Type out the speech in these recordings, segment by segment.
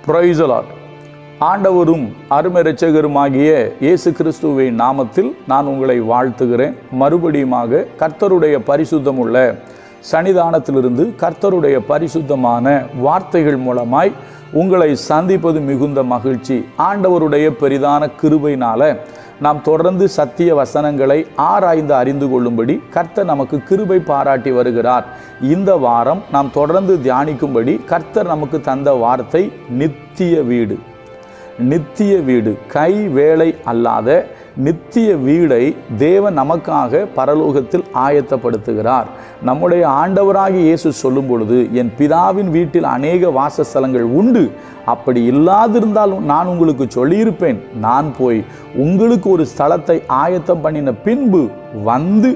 Praise the Lord. ஆண்டவரும் அருமை இரட்சகருமாகிய இயேசு கிறிஸ்துவின் நாமத்தில் நான் உங்களை வாழ்த்துகிறேன். மறுபடியுமாக கர்த்தருடைய பரிசுத்தமுள்ள சன்னிதானத்திலிருந்து கர்த்தருடைய பரிசுத்தமான வார்த்தைகள் மூலமாய் உங்களை சந்திப்பது மிகுந்த மகிழ்ச்சி. ஆண்டவருடைய பெரிதான கிருபையினால நாம் தொடர்ந்து சத்திய வசனங்களை ஆராய்ந்து அறிந்து கொள்ளும்படி கர்த்தர் நமக்கு கிருபை பாராட்டி வருகிறார். இந்த வாரம் நாம் தொடர்ந்து தியானிக்கும்படி கர்த்தர் நமக்கு தந்த வார்த்தை நித்திய வீடு. நித்திய வீடு, கை வேலை அல்லாத நித்திய வீடை தேவன் நமக்காக பரலோகத்தில் ஆயத்தப்படுத்துகிறார். நம்முடைய ஆண்டவராகிய இயேசு சொல்லும் பொழுது, என் பிதாவின் வீட்டில் அநேக வாசஸ்தலங்கள் உண்டு, அப்படி இல்லாதிருந்தாலும் நான் உங்களுக்கு சொல்லியிருப்பேன், நான் போய் உங்களுக்கு ஒரு ஸ்தலத்தை ஆயத்தம் பண்ணின பின்பு வந்து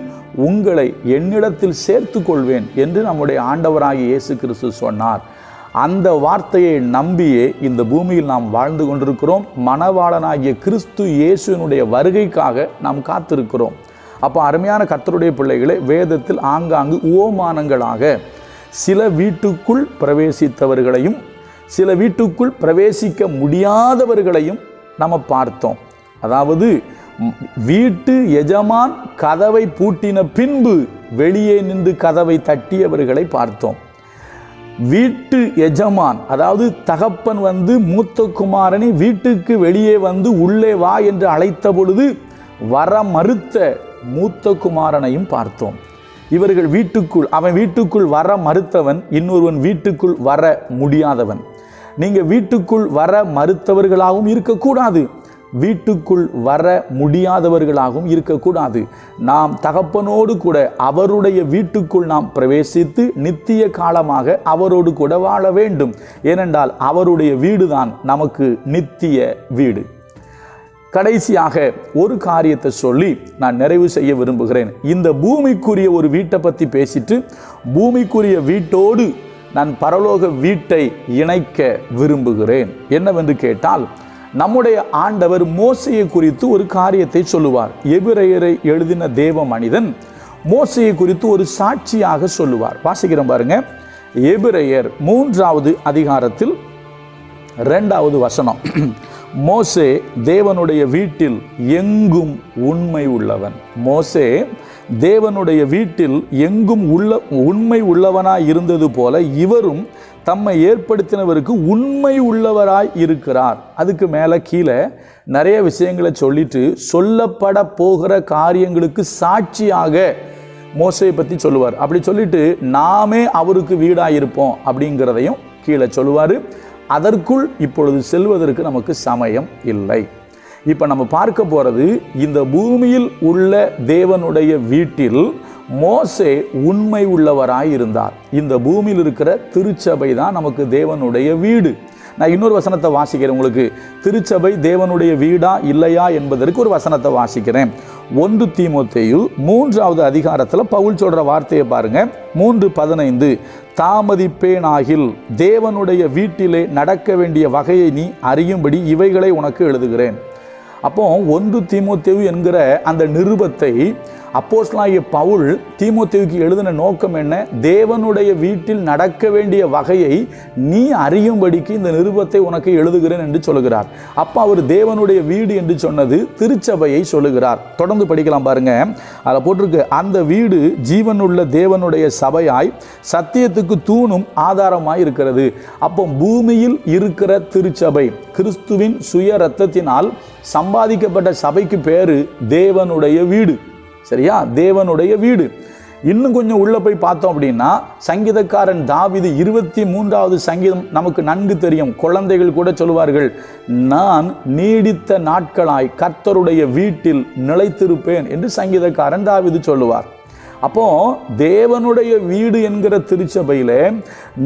உங்களை என்னிடத்தில் சேர்த்து கொள்வேன் என்று நம்முடைய ஆண்டவராகிய இயேசு கிறிஸ்து சொன்னார். அந்த வார்த்தையை நம்பியே இந்த பூமியில் நாம் வாழ்ந்து கொண்டிருக்கிறோம். மணவாளனாகிய கிறிஸ்து இயேசுவினுடைய வருகைக்காக நாம் காத்திருக்கிறோம். அப்போ அருமையான கர்த்தருடைய பிள்ளைகளே, வேதத்தில் ஆங்காங்கு உவமானங்களாக சில வீட்டுக்குள் பிரவேசித்தவர்களையும் சில வீட்டுக்குள் பிரவேசிக்க முடியாதவர்களையும் நம்ம பார்த்தோம். அதாவது வீட்டு எஜமான் கதவை பூட்டின பின்பு வெளியே நின்று கதவை தட்டியவர்களை பார்த்தோம். வீட்டு எஜமான், அதாவது தகப்பன் மூத்த குமாரனை வீட்டுக்கு வெளியே உள்ளே வா என்று அழைத்த பொழுது வர மறுத்த மூத்த குமாரனையும் பார்த்தோம். இவர்கள் அவன் வீட்டுக்குள் வர மறுத்தவன், இன்னொருவன் வீட்டுக்குள் வர முடியாதவன். நீங்க வீட்டுக்குள் வர மறுத்தவர்களாகவும் இருக்கக்கூடாது, வீட்டுக்குள் வர முடியாதவர்களாகவும் இருக்கக்கூடாது. நாம் தகப்பனோடு கூட அவருடைய வீட்டுக்குள் நாம் பிரவேசித்து நித்திய காலமாக அவரோடு கூட வாழ வேண்டும். ஏனென்றால் அவருடைய வீடுதான் நமக்கு நித்திய வீடு. கடைசியாக ஒரு காரியத்தை சொல்லி நான் நிறைவு செய்ய விரும்புகிறேன். இந்த பூமிக்குரிய ஒரு வீட்டை பற்றி பேசிட்டு பூமிக்குரிய வீட்டோடு நான் பரலோக வீட்டை இணைக்க விரும்புகிறேன். என்னவென்று கேட்டால், நம்முடைய ஆண்டவர் மோசேயை குறித்து ஒரு காரியத்தை சொல்லுவார். எபிரெயரை எழுதின தேவ மனிதன் மோசேயை குறித்து ஒரு சாட்சியாக சொல்லுவார். வாசிக்கிறோம் பாருங்க. எபிரெயர் 3வது அதிகாரத்தில் 2வது வசனம். மோசே தேவனுடைய வீட்டில் எங்கும் உண்மை உள்ளவன். மோசே தேவனுடைய வீட்டில் எங்கும் உண்மை உள்ளவனாய் இருந்தது போல இவரும் தம்மை ஏற்படுத்தினவருக்கு உண்மை உள்ளவராய் இருக்கிறார். அதுக்கு மேலே கீழே நிறைய விஷயங்களை சொல்லிட்டு சொல்லப்பட போகிற காரியங்களுக்கு சாட்சியாக மோசேயை பற்றி சொல்லுவார். அப்படி சொல்லிட்டு நாமே அவருக்கு வீடாயிருப்போம் அப்படிங்கிறதையும் கீழே சொல்லுவார். அதற்குள் இப்பொழுது செல்வதற்கு நமக்கு சமயம் இல்லை. இப்போ நம்ம பார்க்க போகிறது, இந்த பூமியில் உள்ள தேவனுடைய வீட்டில் மோசே உண்மை உள்ளவராய் இருந்தார். இந்த பூமியில் இருக்கிற திருச்சபை தான் நமக்கு தேவனுடைய வீடு. நான் இன்னொரு வசனத்தை வாசிக்கிறேன் உங்களுக்கு. திருச்சபை தேவனுடைய வீடா இல்லையா என்பதற்கு ஒரு வசனத்தை வாசிக்கிறேன். 1 தீமோத்தேயு 3வது அதிகாரத்தில் பவுல் சொல்ற வார்த்தையை பாருங்க. 3:15, தாமதிப்பேனாகில் தேவனுடைய வீட்டிலே நடக்க வேண்டிய வகையை நீ அறியும்படி இவைகளை உனக்கு எழுதுகிறேன். அப்போ 1 தீமோத்தேயு என்கிற அந்த நிருபத்தை அப்போஸ்தலனாகிய பவுல் தீமோத்தேயுக்கு எழுதின நோக்கம் என்ன? தேவனுடைய வீட்டில் நடக்க வேண்டிய வகையை நீ அறியும்படிக்கு இந்த நிருபத்தை உனக்கு எழுதுகிறேன் என்று சொல்லுகிறார். அப்போ அவர் தேவனுடைய வீடு என்று சொன்னது திருச்சபையை சொல்லுகிறார். தொடர்ந்து படிக்கலாம் பாருங்க. அதில் போட்டிருக்கு, அந்த வீடு ஜீவனுள்ள தேவனுடைய சபையாய் சத்தியத்துக்கு தூணும் ஆதாரமாய் இருக்கிறது. அப்போ பூமியில் இருக்கிற திருச்சபை, கிறிஸ்துவின் சுய இரத்தத்தினால் சம்பாதிக்கப்பட்ட சபைக்கு பேரு தேவனுடைய வீடு. சரியா? தேவனுடைய வீடு. இன்னும் கொஞ்சம் உள்ள போய் பார்த்தோம் அப்படின்னா, சங்கீதக்காரன் தாவீது 23வது சங்கீதம் நமக்கு நன்கு தெரியும். குழந்தைகள் கூட சொல்லுவார்கள், நான் நீடித்த நாட்களாய் கர்த்தருடைய வீட்டில் நிலைத்திருப்பேன் என்று சங்கீதக்காரன் தாவீது சொல்லுவார். அப்போ தேவனுடைய வீடு என்கிற திருச்சபையில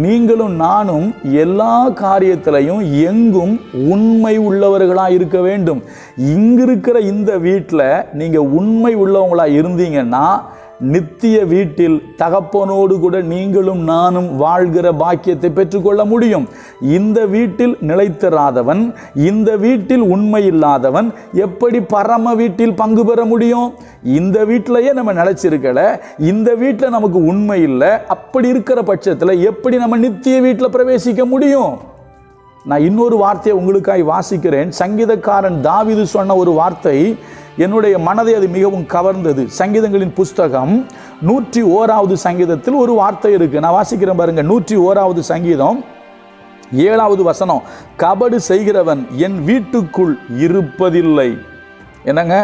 நீங்களும் நானும் எல்லா காரியத்திலையும் எங்கும் உண்மை உள்ளவர்களா இருக்க வேண்டும். இங்கிருக்கிற இந்த வீட்டில் நீங்க உண்மை உள்ளவங்களா இருந்தீங்கன்னா நித்திய வீட்டில் தகப்பனோடு கூட நீங்களும் நானும் வாழ்கிற பாக்கியத்தை பெற்றுக்கொள்ள முடியும். இந்த வீட்டில் நிலைத்திராதவன், இந்த வீட்டில் உண்மை இல்லாதவன் எப்படி பரம வீட்டில் பங்கு பெற முடியும்? இந்த வீட்டிலேயே நம்ம நிலைச்சிருக்கல, இந்த வீட்டில் நமக்கு உண்மை இல்லை. அப்படி இருக்கிற பட்சத்தில் எப்படி நம்ம நித்திய வீட்டில் பிரவேசிக்க முடியும்? நான் இன்னொரு வார்த்தையை உங்களுக்காய் வாசிக்கிறேன். சங்கீதக்காரன் தாவீது சொன்ன ஒரு வார்த்தை என்னுடைய மனதை அது மிகவும் கவர்ந்தது. சங்கீதங்களின் புஸ்தகம் 101வது சங்கீதத்தில் ஒரு வார்த்தை இருக்கு. நான் வாசிக்கிறேன் பாருங்க. 101வது சங்கீதம் 7வது வசனம். கபடு செய்கிறவன் என் வீட்டுக்குள் இருப்பதில்லை. என்னங்க?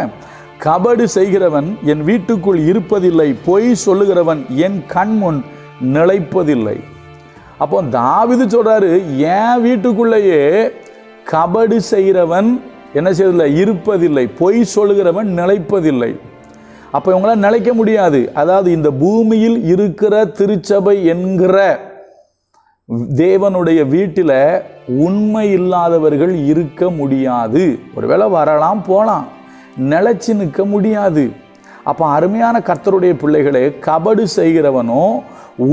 கபடு செய்கிறவன் என் வீட்டுக்குள் இருப்பதில்லை, பொய் சொல்லுகிறவன் என் கண்முன் நிலைப்பதில்லை. அப்போ தாவீது சொல்றாரு, என் வீட்டுக்குள்ளேயே கபடு செய்கிறவன் என்ன செய்யறதில்லை? இருப்பதில்லை, பொய் சொல்லுகிறவன் நிலைப்பதில்லை. அப்போ இவங்களால் நிலைக்க முடியாது. அதாவது இந்த பூமியில் இருக்கிற திருச்சபை என்கிற தேவனுடைய வீட்டில் உண்மை இல்லாதவர்கள் இருக்க முடியாது. ஒருவேளை வரலாம் போகலாம், நிலைச்சு நிற்க முடியாது. அப்போ அருமையான கர்த்தருடைய பிள்ளைகளே, கபடு செய்கிறவனோ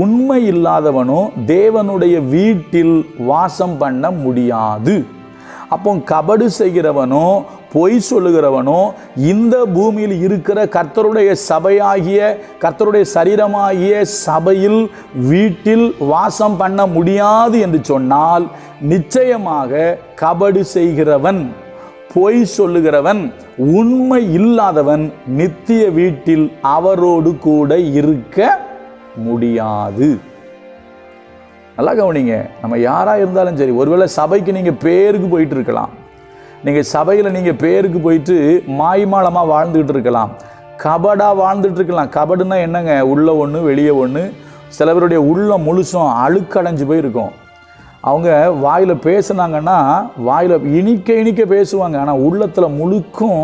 உண்மை இல்லாதவனோ தேவனுடைய வீட்டில் வாசம் பண்ண முடியாது. அப்போ கபடு செய்கிறவனோ பொய் சொல்லுகிறவனோ இந்த பூமியில் இருக்கிற கர்த்தருடைய சபையாகிய கர்த்தருடைய சரீரமாகிய சபையில் வீட்டில் வாசம் பண்ண முடியாது என்று சொன்னால், நிச்சயமாக கபடு செய்கிறவன், பொய் சொல்லுகிறவன், உண்மை இல்லாதவன் நித்திய வீட்டில் அவரோடு கூட இருக்க முடியாது. நல்லா கவனிங்க. நம்ம யாராக இருந்தாலும் சரி, ஒருவேளை சபைக்கு நீங்கள் பேருக்கு போயிட்டு இருக்கலாம், நீங்கள் சபையில் நீங்கள் பேருக்கு போயிட்டு மாய்மாலமாக வாழ்ந்துக்கிட்டு இருக்கலாம், கபடாக வாழ்ந்துட்டு இருக்கலாம். கபடுன்னா என்னங்க? உள்ள ஒன்று வெளியே ஒன்று. சில பேருடைய உள்ளம் முழுசும் அழுக்கடைஞ்சு போயிருக்கும். அவங்க வாயில் பேசுனாங்கன்னா வாயில் இனிக்க இனிக்க பேசுவாங்க, ஆனால் உள்ளத்தில் முழுக்கும்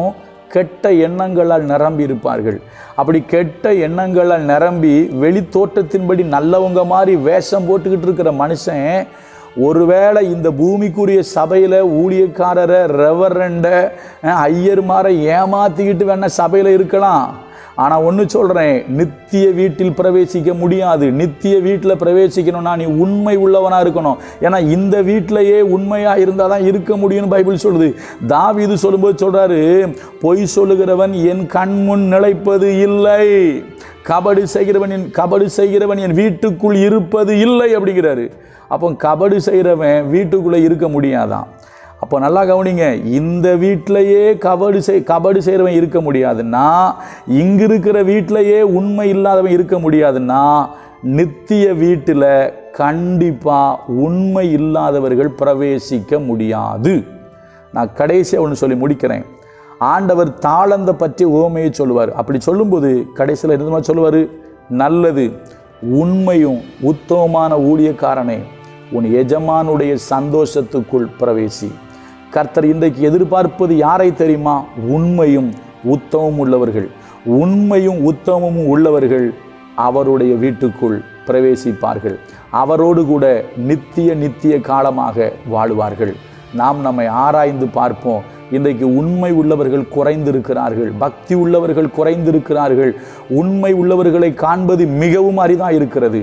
கெட்ட எண்ணங்களால் நிரம்பி இருப்பார்கள். அப்படி கெட்ட எண்ணங்களால் நிரம்பி வெளி தோற்றத்தின்படி நல்லவங்க மாதிரி வேஷம் போட்டுக்கிட்டு இருக்கிற மனுஷன் ஒருவேளை இந்த பூமிக்குரிய சபையில் ஊழியக்காரரை, ரெவரண்ட, ஐயர்மாரை ஏமாத்திக்கிட்டு வேணா சபையில் இருக்கலாம். ஆனால் ஒன்று சொல்கிறேன், நித்திய வீட்டில் பிரவேசிக்க முடியாது. நித்திய வீட்டில் பிரவேசிக்கணும்னா நீ உண்மை உள்ளவனாக இருக்கணும். ஏன்னா இந்த வீட்டிலையே உண்மையாக இருந்தால் தான் இருக்க முடியும்னு பைபிள் சொல்லுது. தாவீது சொல்லும்போது சொல்கிறாரு, பொய் சொல்லுகிறவன் என் கண்முன் நிலைப்பது இல்லை, கபடு செய்கிறவன் என் வீட்டுக்குள் இருப்பது இல்லை அப்படிங்கிறாரு. அப்போ கபடு செய்கிறவன் வீட்டுக்குள்ளே இருக்க முடியாதான். அப்போ நல்லா கவனிங்க. இந்த வீட்டிலையே கபடு செய்கிறவன் இருக்க முடியாதுன்னா, இங்கே இருக்கிற வீட்டிலையே உண்மை இல்லாதவன் இருக்க முடியாதுன்னா, நித்திய வீட்டில் கண்டிப்பாக உண்மை இல்லாதவர்கள் பிரவேசிக்க முடியாது. நான் கடைசியாக ஒன்று சொல்லி முடிக்கிறேன். ஆண்டவர் தாளந்த பற்றி உவமையை சொல்லுவார். அப்படி சொல்லும்போது கடைசியில் என்ன சொல்லுவார்? நல்லது, உண்மையும் உத்தமமான ஊழியக்காரனே, உன் எஜமானுடைய சந்தோஷத்துக்குள் பிரவேசி. கர்த்தர் இன்றைக்கு எதிர்பார்ப்பது யாரை தெரியுமா? உண்மையும் உத்தமமும் உள்ளவர்கள். உண்மையும் உத்தமமும் உள்ளவர்கள் அவருடைய வீட்டுக்குள் பிரவேசிப்பார்கள். அவரோடு கூட நித்திய காலமாக வாழுவார்கள். நாம் நம்மை ஆராய்ந்து பார்ப்போம். இன்றைக்கு உண்மை உள்ளவர்கள் குறைந்திருக்கிறார்கள், பக்தி உள்ளவர்கள் குறைந்திருக்கிறார்கள். உண்மை உள்ளவர்களை காண்பது மிகவும் அரிதாக இருக்கிறது.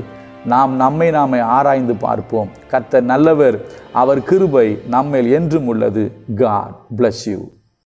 நாம் நாமே ஆராய்ந்து பார்ப்போம். கர்த்தர் நல்லவர், அவர் கிருபை நம்மேல் என்றும் உள்ளது. God bless you.